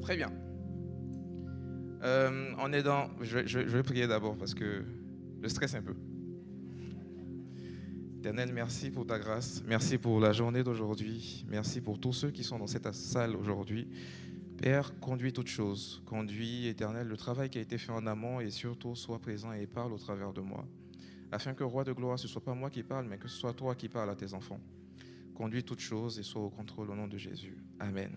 Très bien. On est dans... Je vais prier d'abord parce que je stresse un peu. Éternel, merci pour ta grâce. Merci pour la journée d'aujourd'hui. Merci pour tous ceux qui sont dans cette salle aujourd'hui. Père, conduis toutes choses. Conduis, Éternel, le travail qui a été fait en amont et surtout sois présent et parle au travers de moi. Afin que, Roi de gloire, ce ne soit pas moi qui parle, mais que ce soit toi qui parles à tes enfants. Conduis toutes choses et sois au contrôle au nom de Jésus. Amen.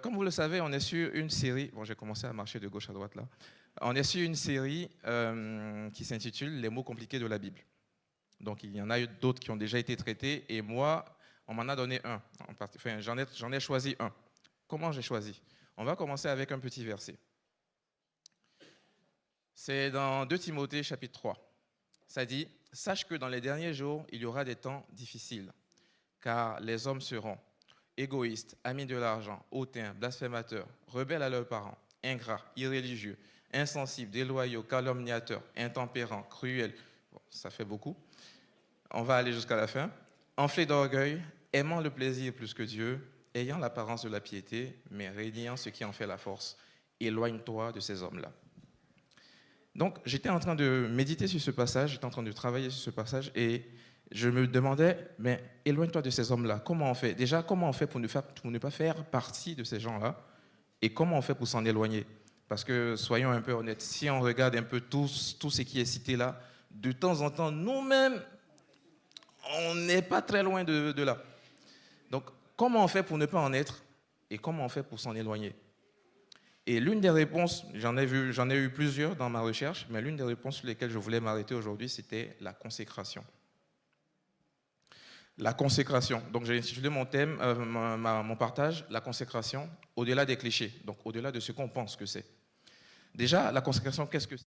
Comme vous le savez, on est sur une série. Bon, j'ai commencé à marcher de gauche à droite là. On est sur une série qui s'intitule Les mots compliqués de la Bible. Donc, il y en a eu d'autres qui ont déjà été traités et moi, on m'en a donné un. Enfin, j'en ai choisi un. Comment j'ai choisi? On va commencer avec un petit verset. C'est dans 2 Timothée chapitre 3. Ça dit « Sache que dans les derniers jours, il y aura des temps difficiles, car les hommes seront égoïstes, amis de l'argent, hautains, blasphémateurs, rebelles à leurs parents, ingrats, irréligieux, insensibles, déloyaux, calomniateurs, intempérants, cruels. » Bon, ça fait beaucoup. On va aller jusqu'à la fin. Enflés d'orgueil, aimant le plaisir plus que Dieu, ayant l'apparence de la piété, mais régnant ce qui en fait la force. Éloigne-toi de ces hommes-là. Donc, j'étais en train de méditer sur ce passage, j'étais en train de travailler sur ce passage et je me demandais, mais éloigne-toi de ces hommes-là. Comment on fait? Déjà, comment on fait pour ne pas faire partie de ces gens-là? Et comment on fait pour s'en éloigner? Parce que, soyons un peu honnêtes, si on regarde un peu tout ce qui est cité là, de temps en temps, nous-mêmes, on n'est pas très loin de là. Donc, comment on fait pour ne pas en être? Et comment on fait pour s'en éloigner? Et l'une des réponses, j'en ai eu plusieurs dans ma recherche, mais l'une des réponses sur lesquelles je voulais m'arrêter aujourd'hui, c'était la consécration. La consécration. Donc j'ai intitulé mon thème, mon partage, la consécration, au-delà des clichés, donc au-delà de ce qu'on pense que c'est. Déjà, la consécration, qu'est-ce que c'est?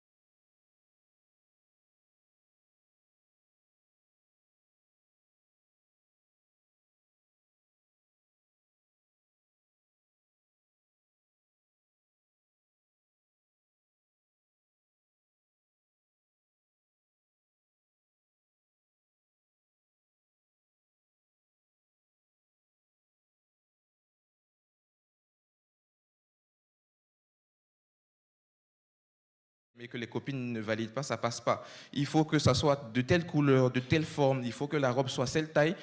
Mais que les copines ne valident pas, ça passe pas. Il faut que ça soit de telle couleur, de telle forme, il faut que la robe soit telle taille,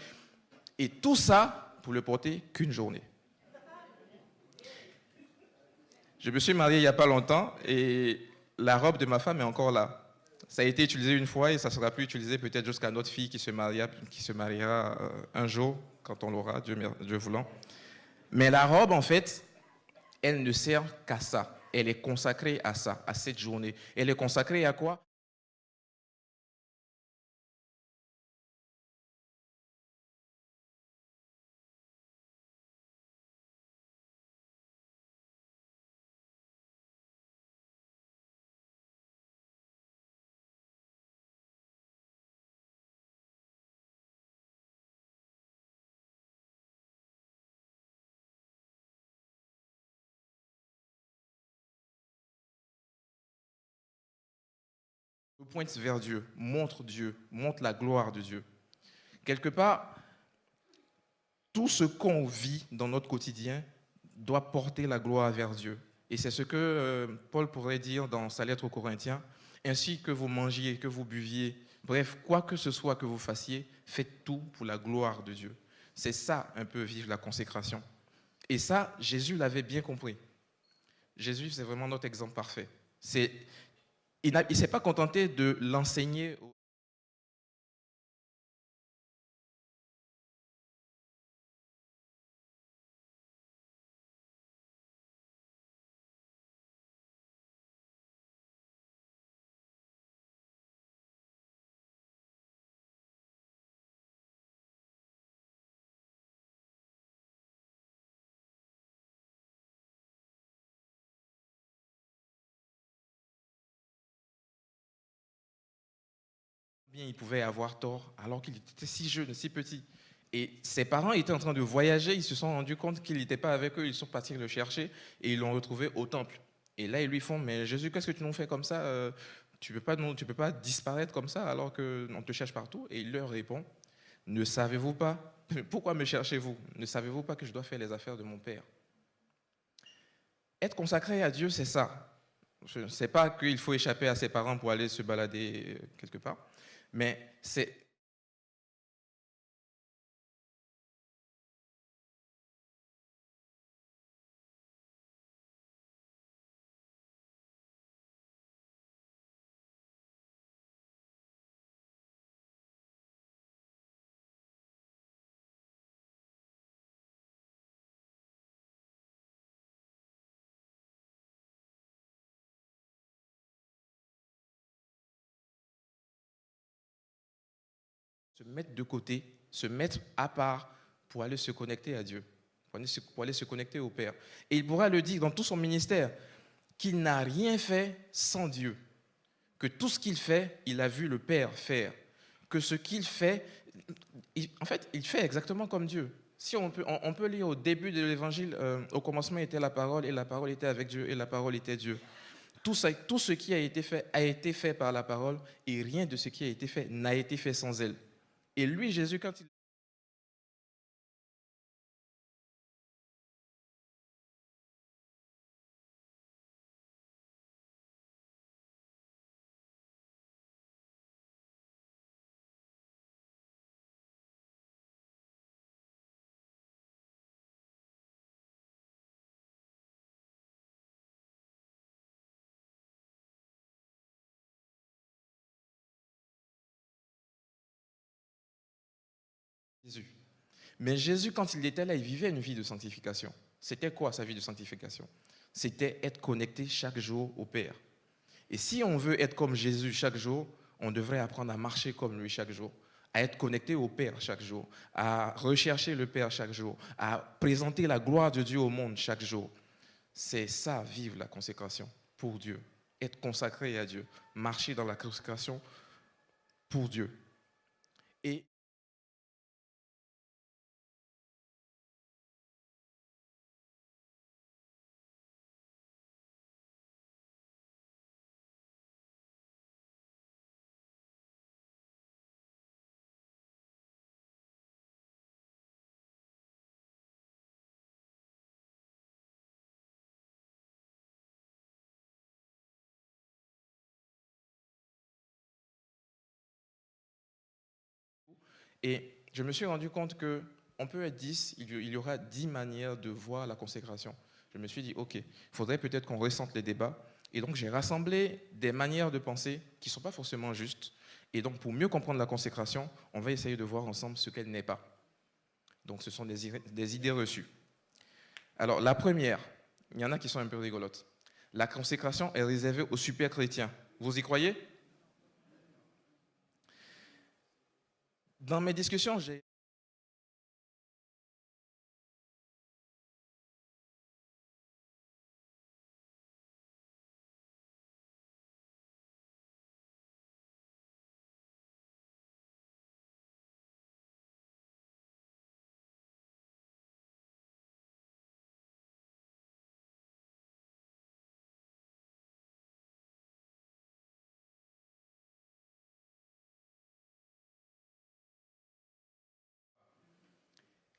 et tout ça pour le porter qu'une journée. Je me suis marié il n'y a pas longtemps et la robe de ma femme est encore là. Ça a été utilisé une fois et ça ne sera plus utilisé peut-être jusqu'à notre fille qui se mariera un jour, quand on l'aura, Dieu voulant. Mais la robe, en fait, elle ne sert qu'à ça. Elle est consacrée à ça, à cette journée. Elle est consacrée à quoi? Pointe vers Dieu, montre la gloire de Dieu. Quelque part, tout ce qu'on vit dans notre quotidien doit porter la gloire vers Dieu. Et c'est ce que Paul pourrait dire dans sa lettre aux Corinthiens. Ainsi que vous mangiez, que vous buviez, bref, quoi que ce soit que vous fassiez, faites tout pour la gloire de Dieu. C'est ça un peu vivre la consécration. Et ça, Jésus l'avait bien compris. Jésus, c'est vraiment notre exemple parfait. Il ne s'est pas contenté de l'enseigner. Bien, il pouvait avoir tort alors qu'il était si jeune, si petit. Et ses parents étaient en train de voyager, ils se sont rendus compte qu'il n'était pas avec eux, ils sont partis le chercher et ils l'ont retrouvé au temple. Et là, ils lui font, mais Jésus, qu'est-ce que tu nous fais comme ça? Tu peux pas disparaître comme ça alors qu'on te cherche partout. Et il leur répond, ne savez-vous pas? Pourquoi me cherchez-vous? Ne savez-vous pas que je dois faire les affaires de mon Père? être consacré à Dieu, c'est ça. Je ne sais pas qu'il faut échapper à ses parents pour aller se balader quelque part, mais c'est se mettre de côté, se mettre à part pour aller se connecter à Dieu, pour aller se connecter au Père. Et il pourra le dire dans tout son ministère, qu'il n'a rien fait sans Dieu, que tout ce qu'il fait, il a vu le Père faire, que ce qu'il fait, en fait, il fait exactement comme Dieu. Si on peut lire au début de l'évangile, au commencement était la parole, et la parole était avec Dieu, et la parole était Dieu. Tout ce qui a été fait par la parole, et rien de ce qui a été fait n'a été fait sans elle. Et lui, Jésus, quand il Jésus. Mais Jésus, quand il était là, il vivait une vie de sanctification. C'était quoi sa vie de sanctification? C'était être connecté chaque jour au Père. Et si on veut être comme Jésus chaque jour, on devrait apprendre à marcher comme lui chaque jour, à être connecté au Père chaque jour, à rechercher le Père chaque jour, à présenter la gloire de Dieu au monde chaque jour. C'est ça, vivre la consécration pour Dieu, être consacré à Dieu, marcher dans la consécration pour Dieu. Et Et je me suis rendu compte que on peut être 10, il y aura 10 manières de voir la consécration. Je me suis dit, OK, il faudrait peut-être qu'on ressente les débats. Et donc, j'ai rassemblé des manières de penser qui ne sont pas forcément justes. Et donc, pour mieux comprendre la consécration, on va essayer de voir ensemble ce qu'elle n'est pas. Donc, ce sont des idées reçues. Alors, la première, il y en a qui sont un peu rigolotes. La consécration est réservée aux super chrétiens. Vous y croyez? Dans mes discussions, j'ai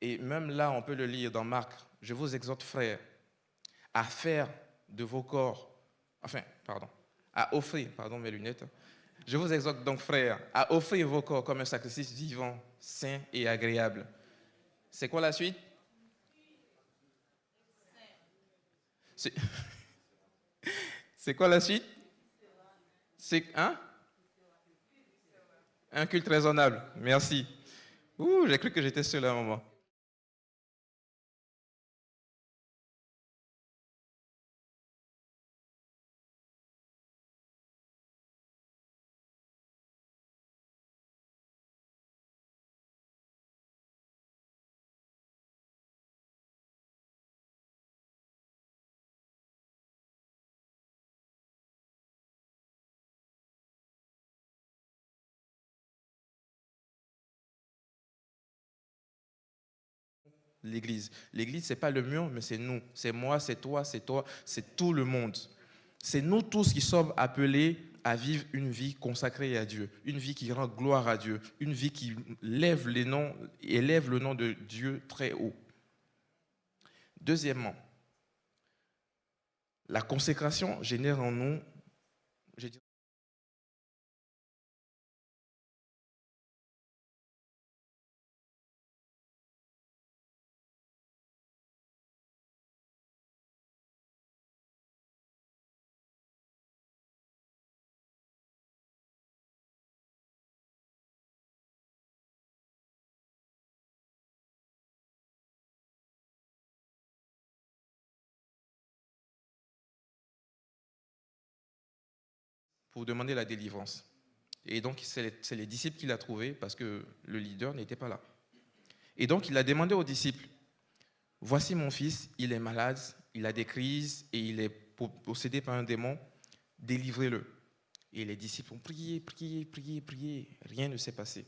et même là, on peut le lire dans Marc. Je vous exhorte, frères, à faire de vos corps, à offrir, pardon mes lunettes. Je vous exhorte donc, frères, à offrir vos corps comme un sacrifice vivant, saint et agréable. C'est quoi la suite? C'est c'est quoi la suite? C'est un culte raisonnable. Merci. Ouh, j'ai cru que j'étais seul à un moment. L'Église. L'Église, c'est pas le mur, mais c'est nous. C'est moi, c'est toi, c'est tout le monde. C'est nous tous qui sommes appelés à vivre une vie consacrée à Dieu, une vie qui rend gloire à Dieu, une vie qui élève le nom de Dieu très haut. Deuxièmement, La consécration génère en nous, je dirais, pour demander la délivrance. Et donc, c'est les disciples qui l'ont trouvé parce que le leader n'était pas là. Et donc, il a demandé aux disciples, voici mon fils, il est malade, il a des crises et il est possédé par un démon, délivrez-le. Et les disciples ont prié, prié, prié, prié, rien ne s'est passé.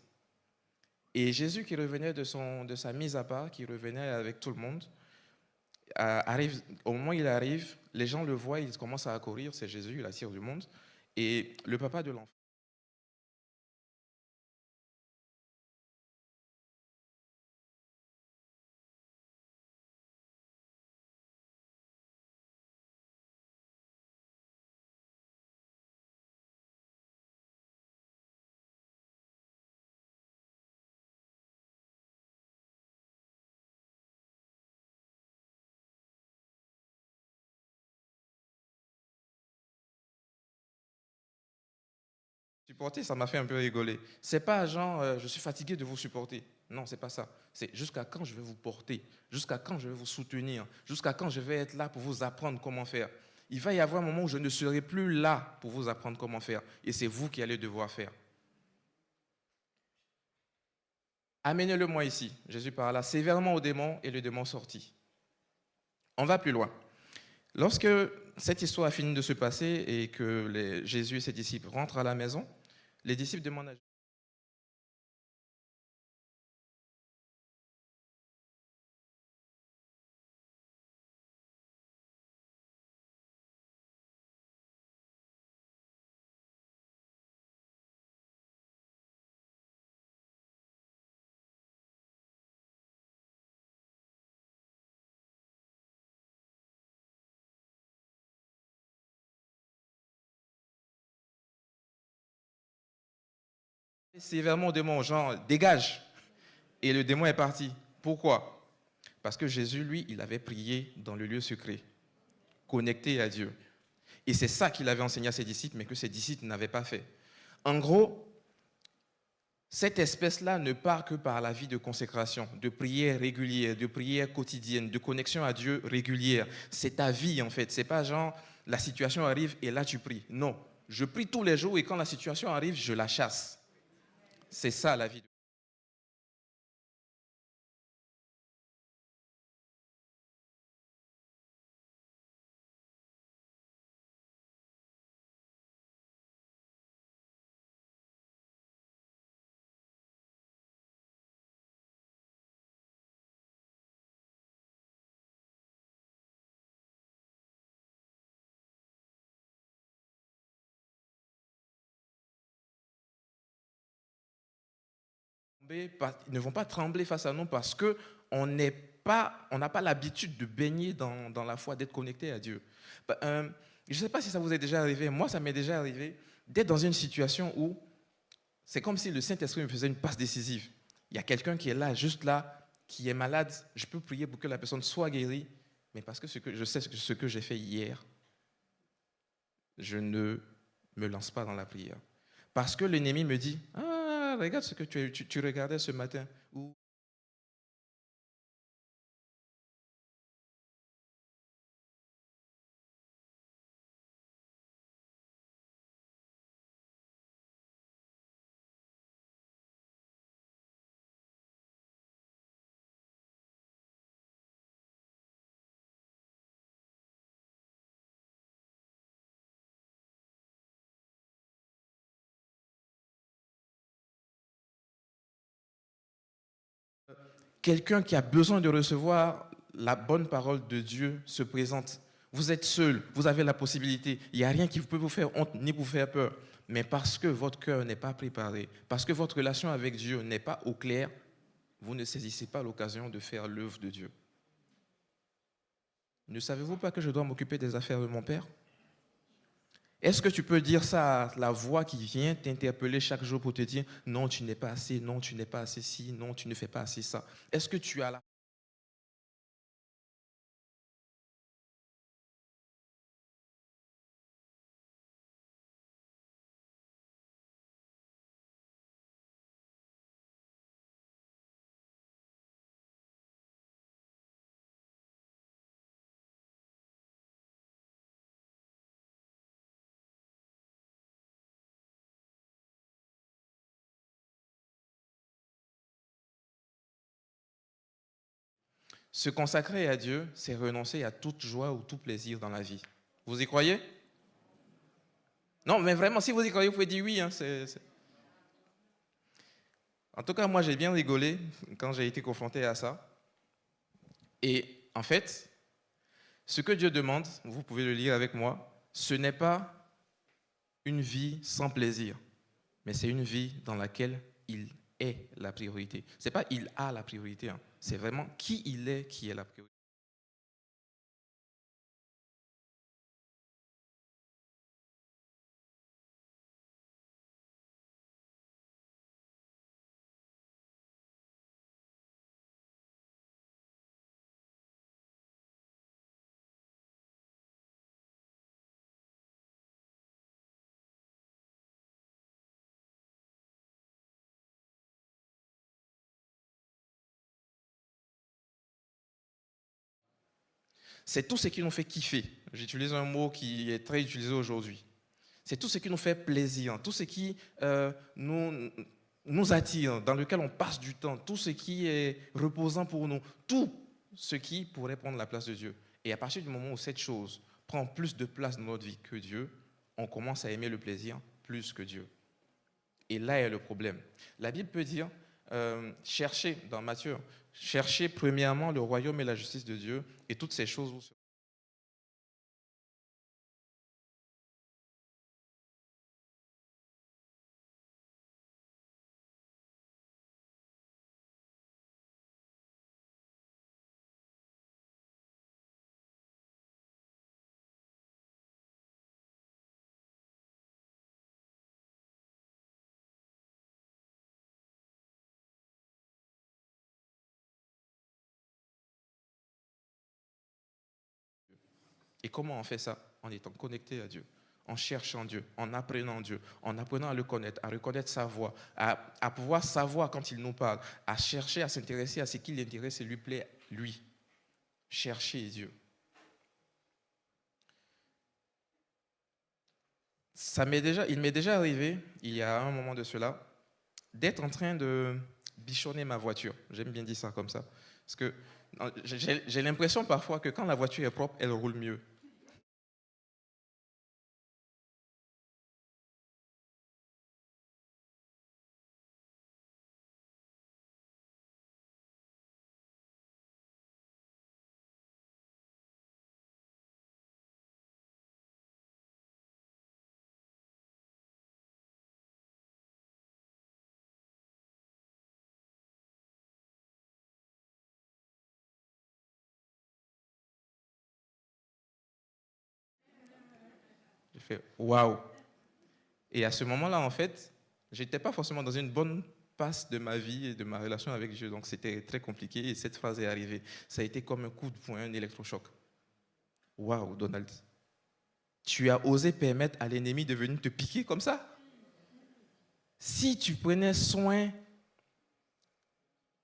Et Jésus qui revenait de sa mise à part, qui revenait avec tout le monde, arrive, au moment où il arrive, les gens le voient, ils commencent à accourir, c'est Jésus, il attire du monde. Et le papa de l'enfant, supporter, ça m'a fait un peu rigoler. C'est pas genre, je suis fatigué de vous supporter. Non, c'est pas ça. C'est jusqu'à quand je vais vous porter, jusqu'à quand je vais vous soutenir, jusqu'à quand je vais être là pour vous apprendre comment faire. Il va y avoir un moment où je ne serai plus là pour vous apprendre comment faire. Et c'est vous qui allez devoir faire. Amenez-le moi ici. Jésus parla sévèrement au démon et le démon sortit. On va plus loin. Lorsque cette histoire a fini de se passer et que Jésus et ses disciples rentrent à la maison, les disciples demandent à Jésus, sévèrement au démon, genre, dégage. Et le démon est parti. Pourquoi? Parce que Jésus, lui, il avait prié dans le lieu secret, connecté à Dieu. Et c'est ça qu'il avait enseigné à ses disciples, mais que ses disciples n'avaient pas fait. En gros, cette espèce-là ne part que par la vie de consécration, de prière régulière, de prière quotidienne, de connexion à Dieu régulière. C'est ta vie, en fait. C'est pas genre, la situation arrive et là tu pries. Non. Je prie tous les jours et quand la situation arrive, je la chasse. C'est ça la vie. Ils ne vont pas trembler face à nous parce que on n'a pas l'habitude de baigner dans la foi, d'être connecté à Dieu. Je ne sais pas si ça vous est déjà arrivé, moi ça m'est déjà arrivé d'être dans une situation où c'est comme si le Saint-Esprit me faisait une passe décisive. Il y a quelqu'un qui est là, juste là, qui est malade, je peux prier pour que la personne soit guérie, mais parce que je sais ce que j'ai fait hier, je ne me lance pas dans la prière. Parce que l'ennemi me dit, ah, regarde ce que tu regardais ce matin. Ou quelqu'un qui a besoin de recevoir la bonne parole de Dieu se présente. Vous êtes seul, vous avez la possibilité. Il n'y a rien qui peut vous faire honte ni vous faire peur. Mais parce que votre cœur n'est pas préparé, parce que votre relation avec Dieu n'est pas au clair, vous ne saisissez pas l'occasion de faire l'œuvre de Dieu. ne savez-vous pas que je dois m'occuper des affaires de mon père? Est-ce que tu peux dire ça à la voix qui vient t'interpeller chaque jour pour te dire non, tu n'es pas assez, non, tu n'es pas assez ci, non, tu ne fais pas assez ça? Est-ce que tu as la... Se consacrer à Dieu, c'est renoncer à toute joie ou tout plaisir dans la vie. Vous y croyez? Non, mais vraiment, si vous y croyez, vous pouvez dire oui. Hein, En tout cas, moi, j'ai bien rigolé quand j'ai été confronté à ça. Et en fait, ce que Dieu demande, vous pouvez le lire avec moi, ce n'est pas une vie sans plaisir, mais c'est une vie dans laquelle il est la priorité. Ce n'est pas il a la priorité, hein. C'est vraiment qui il est qui est la priorité. C'est tout ce qui nous fait kiffer. J'utilise un mot qui est très utilisé aujourd'hui. C'est tout ce qui nous fait plaisir, tout ce qui nous attire, dans lequel on passe du temps, tout ce qui est reposant pour nous, tout ce qui pourrait prendre la place de Dieu. Et à partir du moment où cette chose prend plus de place dans notre vie que Dieu, on commence à aimer le plaisir plus que Dieu. Et là est le problème. La Bible peut dire, cherchez dans Matthieu, cherchez premièrement le royaume et la justice de Dieu, et toutes ces choses vous seront. Et comment on fait ça? En étant connecté à Dieu, en cherchant Dieu, en apprenant à le connaître, à reconnaître sa voix, à pouvoir savoir quand il nous parle, à chercher à s'intéresser à ce qui l'intéresse et lui plaît, lui. Chercher Dieu. Il m'est déjà arrivé, il y a un moment de cela, d'être en train de bichonner ma voiture. J'aime bien dire ça comme ça. Parce que j'ai l'impression parfois que quand la voiture est propre, elle roule mieux. J'ai fait waouh. Et à ce moment-là, en fait, je n'étais pas forcément dans une bonne passe de ma vie et de ma relation avec Dieu. Donc c'était très compliqué et cette phrase est arrivée. Ça a été comme un coup de poing, un électrochoc. Waouh, Donald. Tu as osé permettre à l'ennemi de venir te piquer comme ça? Si tu prenais soin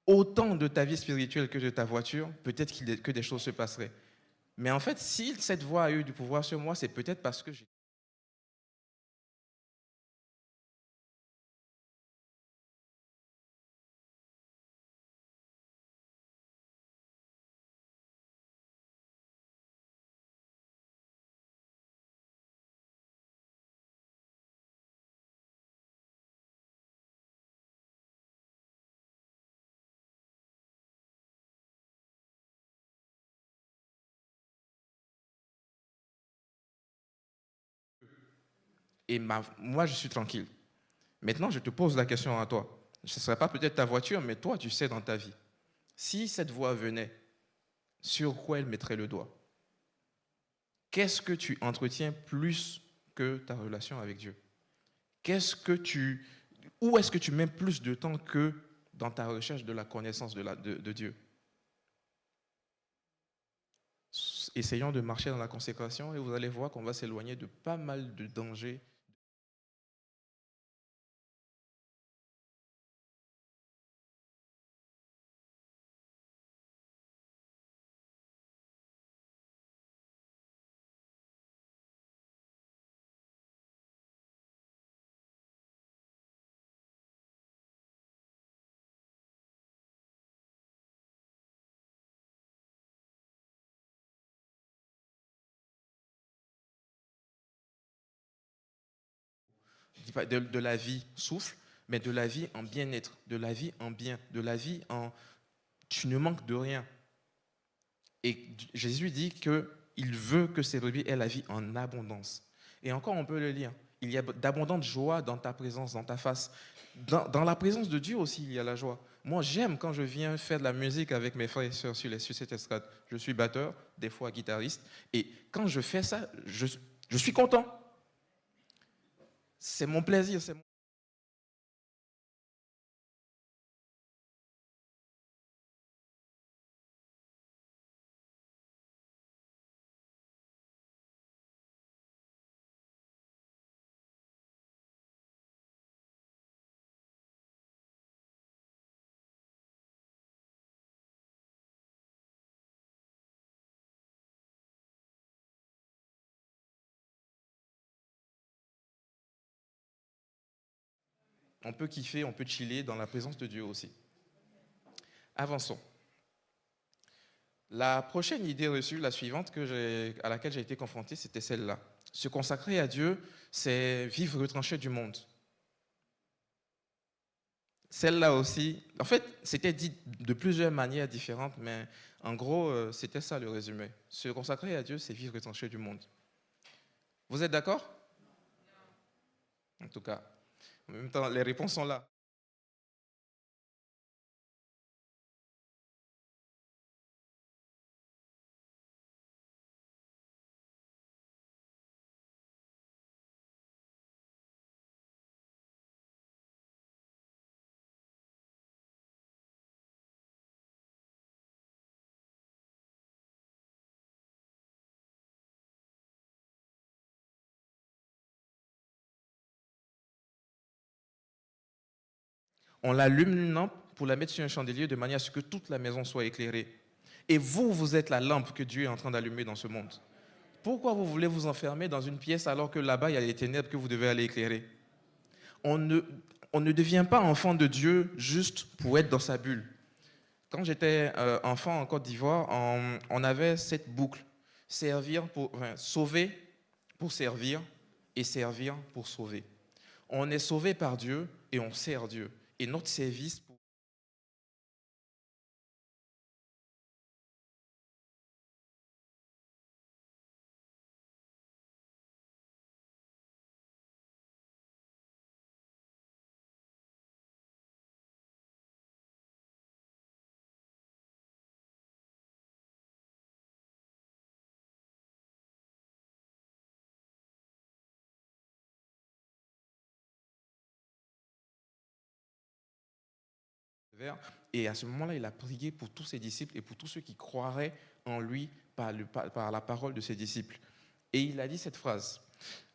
autant de ta vie spirituelle que de ta voiture, peut-être que des choses se passeraient. Mais en fait, si cette voix a eu du pouvoir sur moi, c'est peut-être parce que j'ai... Et moi, je suis tranquille. Maintenant, je te pose la question à toi. Ce ne serait pas peut-être ta voiture, mais toi, tu sais dans ta vie. Si cette voix venait, sur quoi elle mettrait le doigt? Qu'est-ce que tu entretiens plus que ta relation avec Dieu? Où est-ce que tu mets plus de temps que dans ta recherche de la connaissance de Dieu? Essayons de marcher dans la consécration et vous allez voir qu'on va s'éloigner de pas mal de dangers. De la vie souffle, mais de la vie en bien-être, de la vie en bien, de la vie en tu ne manques de rien. Et Jésus dit qu'il veut que ses brebis aient la vie en abondance. Et encore, on peut le lire. Il y a d'abondante joie dans ta présence, dans ta face. Dans la présence de Dieu aussi, il y a la joie. Moi, j'aime quand je viens faire de la musique avec mes frères et sœurs sur cette estrade. Je suis batteur, des fois guitariste. Et quand je fais ça, je suis content. C'est mon plaisir. On peut kiffer, on peut chiller dans la présence de Dieu aussi. Avançons. La prochaine idée reçue, la suivante à laquelle j'ai été confronté, c'était celle-là. Se consacrer à Dieu, c'est vivre retranché du monde. Celle-là aussi, en fait, c'était dit de plusieurs manières différentes, mais en gros, c'était ça le résumé. Se consacrer à Dieu, c'est vivre retranché du monde. Vous êtes d'accord? En tout cas, en même temps, les réponses sont là. On l'allume une lampe pour la mettre sur un chandelier de manière à ce que toute la maison soit éclairée. Et vous, vous êtes la lampe que Dieu est en train d'allumer dans ce monde. Pourquoi vous voulez vous enfermer dans une pièce alors que là-bas, il y a les ténèbres que vous devez aller éclairer? On ne, on ne devient pas enfant de Dieu juste pour être dans sa bulle. Quand j'étais enfant en Côte d'Ivoire, on avait cette boucle. Sauver pour servir et servir pour sauver. On est sauvé par Dieu et on sert Dieu. Et notre service et à ce moment-là, il a prié pour tous ses disciples et pour tous ceux qui croiraient en lui par la parole de ses disciples. Et il a dit cette phrase: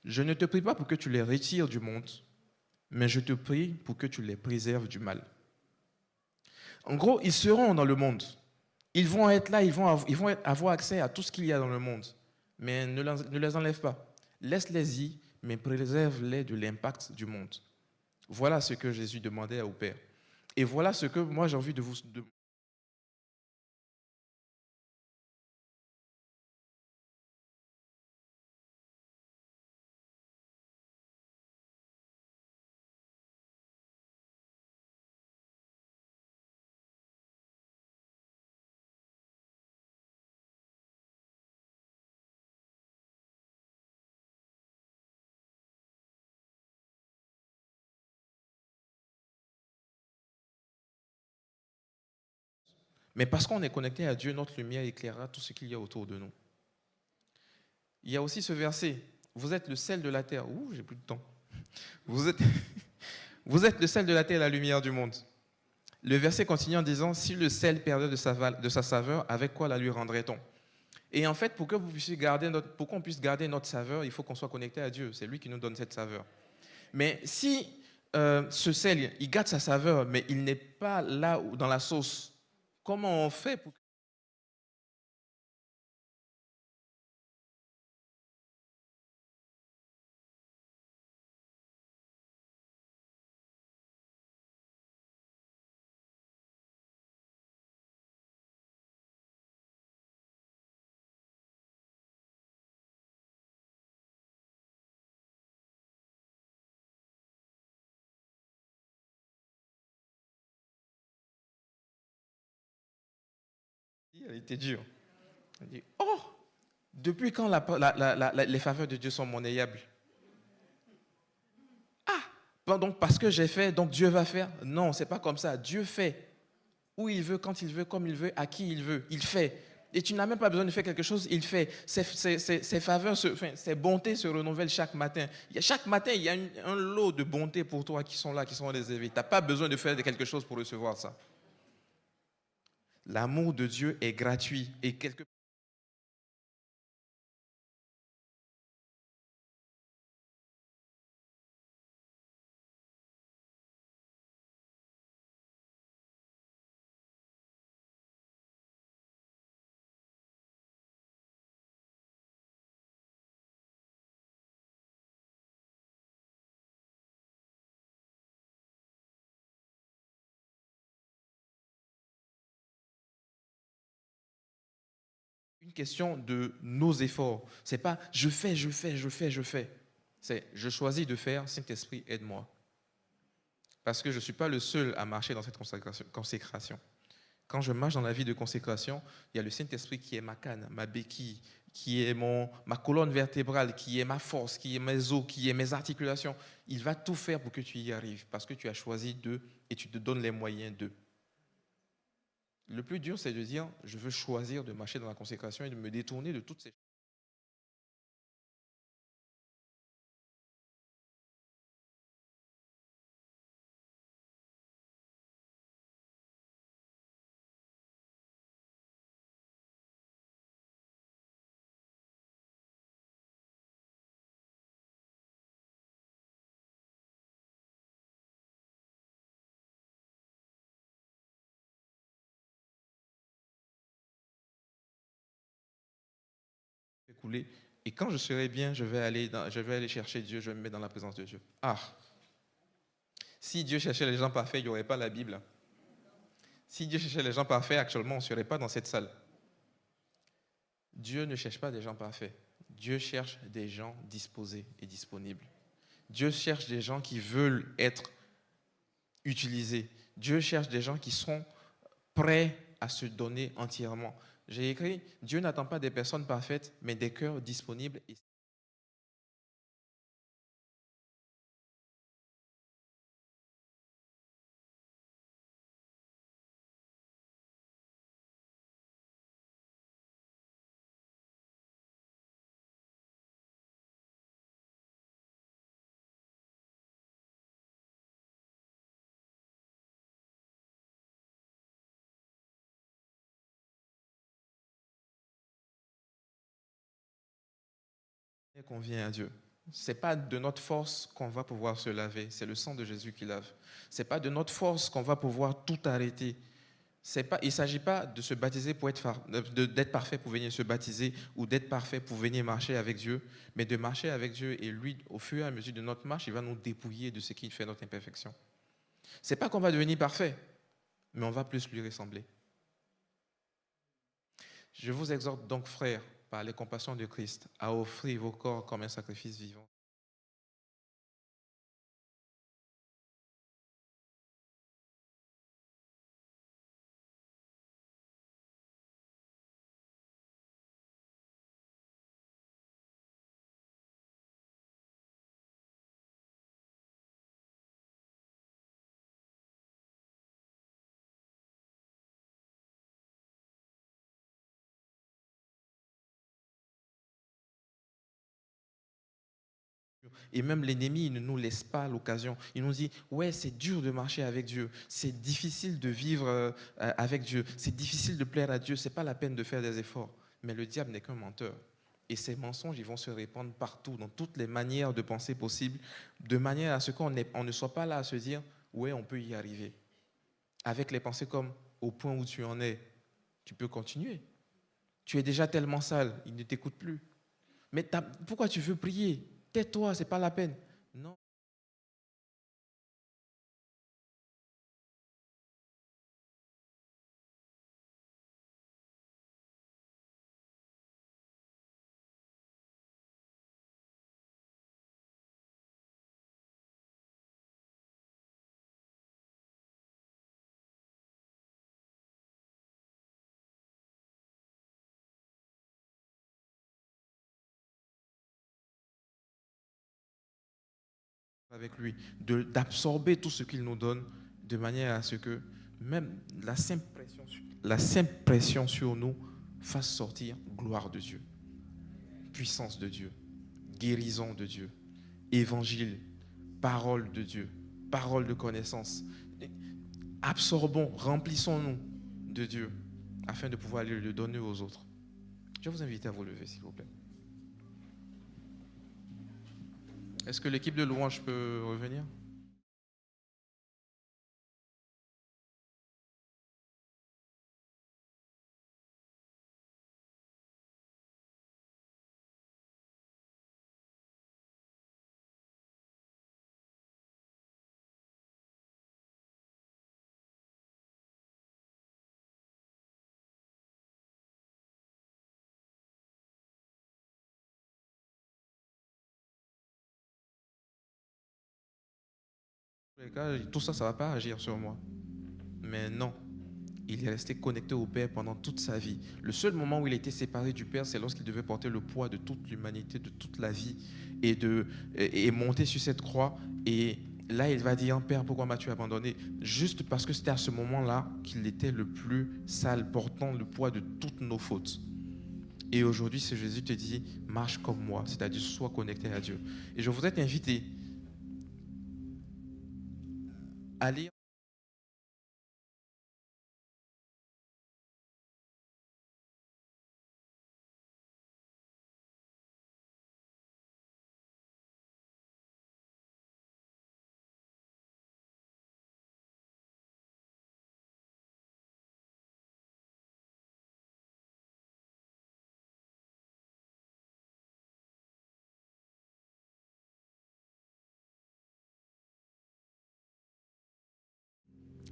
je ne te prie pas pour que tu les retires du monde, mais je te prie pour que tu les préserves du mal. En gros, ils seront dans le monde. Ils vont être là, ils vont avoir accès à tout ce qu'il y a dans le monde. Mais ne les enlève pas. Laisse-les-y, mais préserve-les de l'impact du monde. Voilà ce que Jésus demandait au Père. Et voilà ce que moi j'ai envie de vous demander. Mais parce qu'on est connecté à Dieu, notre lumière éclairera tout ce qu'il y a autour de nous. Il y a aussi ce verset, vous êtes le sel de la terre. Ouh, j'ai plus de temps. Vous êtes, vous êtes le sel de la terre et la lumière du monde. Le verset continue en disant, si le sel perdait de sa saveur, avec quoi la lui rendrait-on? Et en fait, pour qu'on puisse garder notre saveur, il faut qu'on soit connecté à Dieu. C'est lui qui nous donne cette saveur. Mais si ce sel, il garde sa saveur, mais il n'est pas là dans la sauce, comment on fait pour... Elle était dure. Elle dit, oh, depuis quand les faveurs de Dieu sont monnayables? Donc parce que j'ai fait, donc Dieu va faire? Non, c'est pas comme ça. Dieu fait où il veut, quand il veut, comme il veut, à qui il veut. Il fait. Et tu n'as même pas besoin de faire quelque chose, il fait. Ses faveurs, ses bontés se renouvellent chaque matin. Chaque matin, il y a un lot de bontés pour toi qui sont là, qui sont réservées. Tu n'as pas besoin de faire quelque chose pour recevoir ça. L'amour de Dieu est gratuit. Et une question de nos efforts. C'est pas je fais, je fais, je fais, je fais. C'est je choisis de faire, Saint-Esprit, aide-moi. Parce que je ne suis pas le seul à marcher dans cette consécration. Quand je marche dans la vie de consécration, il y a le Saint-Esprit qui est ma canne, ma béquille, qui est ma colonne vertébrale, qui est ma force, qui est mes os, qui est mes articulations. Il va tout faire pour que tu y arrives, parce que tu as choisi d'eux et tu te donnes les moyens d'eux. Le plus dur, c'est de dire, je veux choisir de marcher dans la consécration et de me détourner de toutes ces choses. Écoulé. Et quand je serai bien, je vais aller chercher Dieu, je vais me mettre dans la présence de Dieu. Ah, si Dieu cherchait les gens parfaits, il n'y aurait pas la Bible. Si Dieu cherchait les gens parfaits, actuellement, on ne serait pas dans cette salle. Dieu ne cherche pas des gens parfaits. Dieu cherche des gens disposés et disponibles. Dieu cherche des gens qui veulent être utilisés. Dieu cherche des gens qui sont prêts à se donner entièrement. J'ai écrit, Dieu n'attend pas des personnes parfaites, mais des cœurs disponibles. Qu'on vient à Dieu. Ce n'est pas de notre force qu'on va pouvoir se laver, c'est le sang de Jésus qui lave. Ce n'est pas de notre force qu'on va pouvoir tout arrêter. Il ne s'agit pas de se baptiser pour d'être parfait pour venir se baptiser ou d'être parfait pour venir marcher avec Dieu, mais de marcher avec Dieu et lui, au fur et à mesure de notre marche, il va nous dépouiller de ce qui fait notre imperfection. Ce n'est pas qu'on va devenir parfait, mais on va plus lui ressembler. Je vous exhorte donc, frères, par les compassions de Christ, à offrir vos corps comme un sacrifice vivant. Et même l'ennemi, il ne nous laisse pas l'occasion. Il nous dit, ouais, c'est dur de marcher avec Dieu, c'est difficile de vivre avec Dieu, c'est difficile de plaire à Dieu, ce n'est pas la peine de faire des efforts. Mais le diable n'est qu'un menteur. Et ces mensonges, ils vont se répandre partout, dans toutes les manières de penser possibles, de manière à ce qu'on ne soit pas là à se dire, ouais, on peut y arriver. Avec les pensées comme, au point où tu en es, tu peux continuer. Tu es déjà tellement sale, il ne t'écoute plus. Mais pourquoi tu veux prier? Tais-toi, ce n'est pas la peine. Non. Avec lui, d'absorber tout ce qu'il nous donne, de manière à ce que même la simple pression sur nous fasse sortir gloire de Dieu, puissance de Dieu, guérison de Dieu, évangile, parole de Dieu, parole de connaissance. Absorbons, remplissons-nous de Dieu afin de pouvoir aller le donner aux autres. Je vais vous inviter à vous lever, s'il vous plaît. Est-ce que l'équipe de louange peut revenir? Tout ça, ça ne va pas agir sur moi. Mais non, il est resté connecté au Père pendant toute sa vie. Le seul moment où il était séparé du Père, c'est lorsqu'il devait porter le poids de toute l'humanité, de toute la vie, et monter sur cette croix. Et là, il va dire, Père, pourquoi m'as-tu abandonné? Juste parce que c'était à ce moment-là qu'il était le plus sale, portant le poids de toutes nos fautes. Et aujourd'hui, ce Jésus te dit, marche comme moi, c'est-à-dire sois connecté à Dieu. Et je voudrais t'inviter à lire.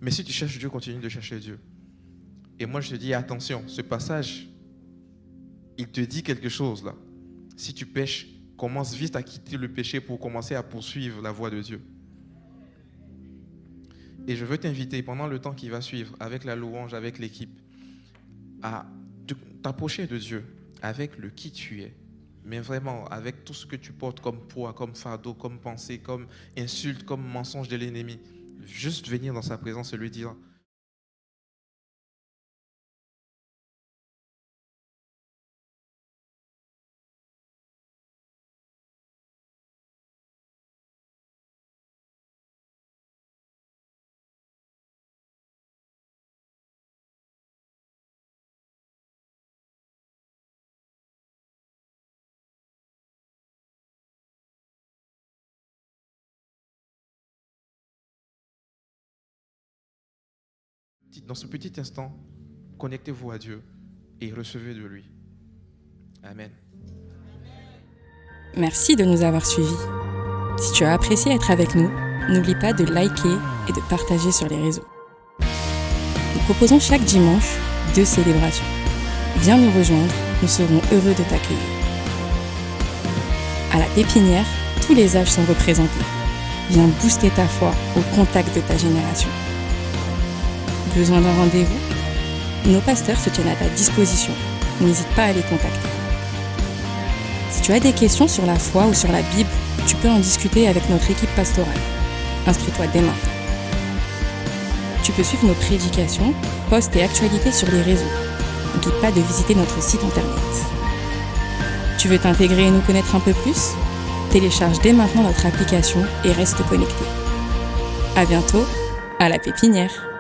Mais si tu cherches Dieu, continue de chercher Dieu. Et moi, je te dis, attention, ce passage, il te dit quelque chose là. Si tu pêches, commence vite à quitter le péché pour commencer à poursuivre la voie de Dieu. Et je veux t'inviter, pendant le temps qui va suivre, avec la louange, avec l'équipe, à t'approcher de Dieu avec le qui tu es. Mais vraiment, avec tout ce que tu portes comme poids, comme fardeau, comme pensée, comme insulte, comme mensonge de l'ennemi. Juste venir dans sa présence et lui dire, dans ce petit instant, connectez-vous à Dieu et recevez de lui. Amen. Merci de nous avoir suivis. Si tu as apprécié être avec nous, n'oublie pas de liker et de partager sur les réseaux. Nous proposons chaque dimanche 2 célébrations. Viens nous rejoindre, nous serons heureux de t'accueillir. À la Pépinière, tous les âges sont représentés. Viens booster ta foi au contact de ta génération. Besoin d'un rendez-vous? Nos pasteurs se tiennent à ta disposition. N'hésite pas à les contacter. Si tu as des questions sur la foi ou sur la Bible, tu peux en discuter avec notre équipe pastorale. Inscris-toi dès maintenant. Tu peux suivre nos prédications, posts et actualités sur les réseaux. N'oublie pas de visiter notre site internet. Tu veux t'intégrer et nous connaître un peu plus? télécharge dès maintenant notre application et reste connecté. À bientôt, à la pépinière.